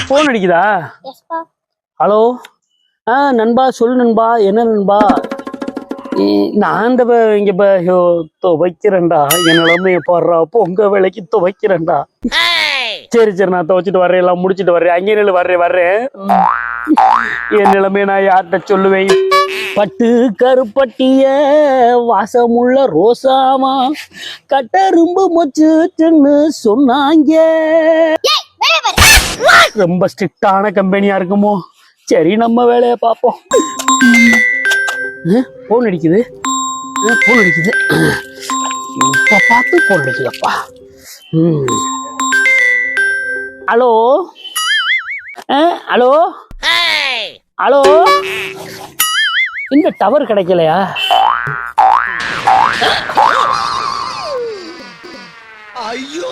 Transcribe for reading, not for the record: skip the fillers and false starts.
Phone அடிக்குதா? Hello. நண்பா சொல்லு நண்பா. என்ன நண்பா? நான் இந்த இங்க துவைக்கிறேன்டா. என் நிலைமைய பாடுறா. பொங்க வேலைக்கு துவைக்கிறேன்டா. சரி சரி, நான் துவைச்சிட்டு வர்றேன், எல்லாம் முடிச்சிட்டு வர்றேன். அங்கே நிலை வர்றேன். என் நிலைமைய நான் யார்கிட்ட சொல்லுவேன்? பட்டு கருப்பட்டிய வாசமுள்ள ரோசாமா கட்டரும்பு மொச்சுன்னு சொன்னாங்க. ரொம்ப ஸ்ட்ரிக்டான கம்பெனியா இருக்குமோ? சரி, நம்ம வேலையை பார்ப்போம். போன் அடிக்குது. இப்ப பார்த்து போன் அடிக்குதப்பா. ஹலோ. Hello hello. இந்த டவர் கிடைக்கலையா? ஐயோ